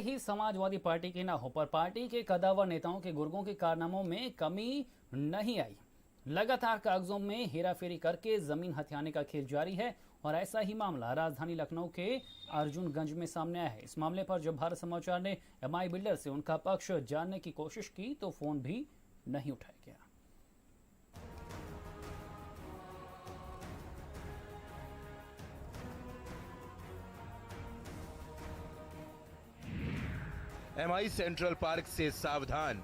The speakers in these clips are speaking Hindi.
ही समाजवादी पार्टी की ना हो, पर पार्टी के कदावर नेताओं के गुर्गों के कारनामों में कमी नहीं आई। लगातार कागजों में हेराफेरी करके जमीन हथियाने का खेल जारी है और ऐसा ही मामला राजधानी लखनऊ के अर्जुनगंज में सामने आया है। इस मामले पर जब भारत समाचार ने एमआई बिल्डर से उनका पक्ष जानने की कोशिश की तो फोन भी नहीं उठाया गया। एमआई सेंट्रल पार्क से सावधान।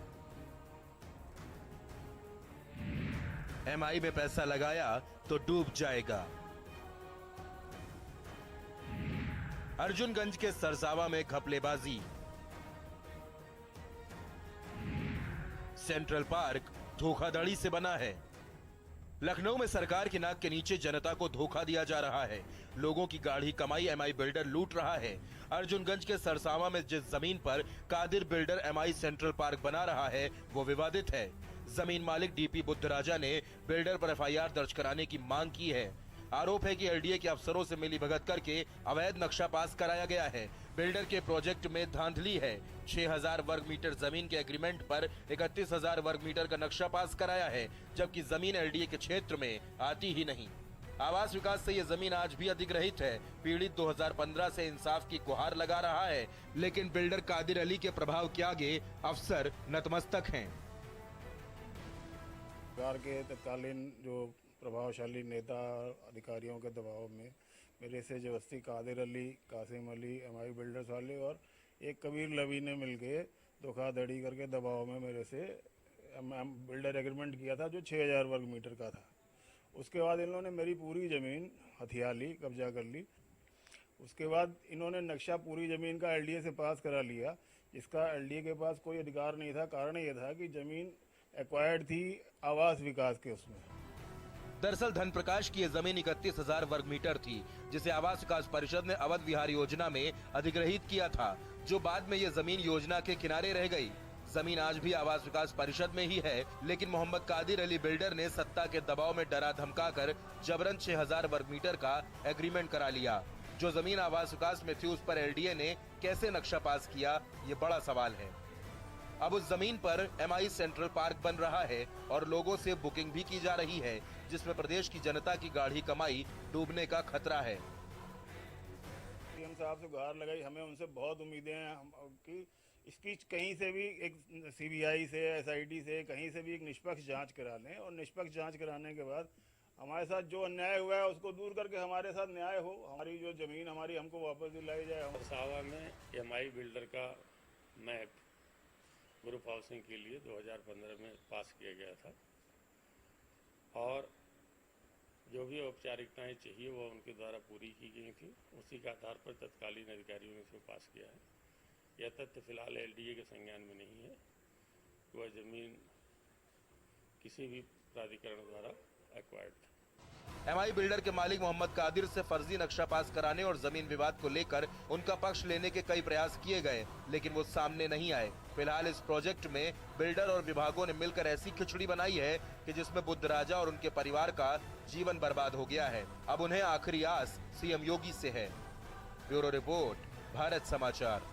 एमआई में पैसा लगाया तो डूब जाएगा। अर्जुनगंज के सरसावा में घपलेबाजी। सेंट्रल पार्क धोखाधड़ी से बना है। लखनऊ में सरकार की नाक के नीचे जनता को धोखा दिया जा रहा है। लोगों की गाढ़ी कमाई एमआई बिल्डर लूट रहा है। अर्जुनगंज के सरसावा में जिस जमीन पर Qadir builder MI central park बना रहा है वो विवादित है। जमीन मालिक डीपी बुद्धराजा ने बिल्डर पर एफआईआर दर्ज कराने की मांग की है। आरोप है कि एलडीए के अफसरों से मिलीभगत करके अवैध नक्शा पास कराया गया है। बिल्डर के प्रोजेक्ट में धांधली है। 6000 वर्ग मीटर जमीन के एग्रीमेंट पर 31,000 वर्ग मीटर का नक्शा पास कराया है, जबकि जमीन एलडीए के क्षेत्र में आती ही नहीं। आवास विकास से ये जमीन आज भी अधिग्रहित है। पीड़ित 2015 से इंसाफ की गुहार लगा रहा है, लेकिन बिल्डर कादिर अली के प्रभाव के आगे अफसर नतमस्तक हैं। सरकार के तत्कालीन जो प्रभावशाली नेता अधिकारियों के दबाव में मेरे से जबरदस्ती कादिर अली, कासिम अली, एमआई बिल्डर्स वाले और एक कबीर लवी ने मिलके धोखाधड़ी करके दबाव में मेरे से बिल्डर एग्रीमेंट किया था जो 6000 वर्ग मीटर का था। उसके बाद इन्होंने मेरी पूरी ज़मीन हथिया ली, कब्जा कर ली। उसके बाद इन्होंने नक्शा पूरी ज़मीन का एलडीए से पास करा लिया, जिसका एलडीए के पास कोई अधिकार नहीं था। कारण ये था कि ज़मीन एक्वायर्ड थी आवास विकास के उसमें। दरअसल धन प्रकाश की यह जमीन 31,000 वर्ग मीटर थी, जिसे आवास विकास परिषद ने अवध विहार योजना में अधिग्रहित किया था, जो बाद में यह जमीन योजना के किनारे रह गई। जमीन आज भी आवास विकास परिषद में ही है, लेकिन मोहम्मद कादिर अली बिल्डर ने सत्ता के दबाव में डरा धमकाकर जबरन 6000 वर्ग मीटर का एग्रीमेंट करा लिया। जो जमीन आवास विकास में थी उस पर एलडीए ने कैसे नक्शा पास किया, ये बड़ा सवाल है। अब उस जमीन पर एमआई सेंट्रल पार्क बन रहा है और लोगों से बुकिंग भी की जा रही है, जिसमें प्रदेश की जनता की गाढ़ी कमाई डूबने का खतरा है। सीएम साहब से गुहार लगाई, हमें उनसे बहुत उम्मीदें हैं कि इसकी कहीं से भी एक सीबीआई से, एसआईटी से, कहीं से भी एक निष्पक्ष जांच करा लें और निष्पक्ष जांच कराने के बाद हमारे साथ जो अन्याय हुआ है उसको दूर करके हमारे साथ न्याय हो, हमारी जो जमीन हमारी हमको वापस दिलाई जाए। सरसावा में एमआई बिल्डर का मैप ग्रुप हाउसिंग के लिए 2015 में पास किया गया था और जो भी औपचारिकताएं चाहिए वो उनके द्वारा पूरी की गई थी। उसी के आधार पर तत्कालीन अधिकारियों ने इसको पास किया है। यह तथ्य फिलहाल एलडीए के संज्ञान में नहीं है। वह जमीन किसी भी प्राधिकरण द्वारा एक्वायर्ड था। एमआई बिल्डर के मालिक मोहम्मद कादिर से फर्जी नक्शा पास कराने और जमीन विवाद को लेकर उनका पक्ष लेने के कई प्रयास किए गए, लेकिन वो सामने नहीं आए। फिलहाल इस प्रोजेक्ट में बिल्डर और विभागों ने मिलकर ऐसी खिचड़ी बनाई है कि जिसमें बुद्धराजा और उनके परिवार का जीवन बर्बाद हो गया है। अब उन्हें आखिरी आस सीएम योगी से है। ब्यूरो रिपोर्ट, भारत समाचार।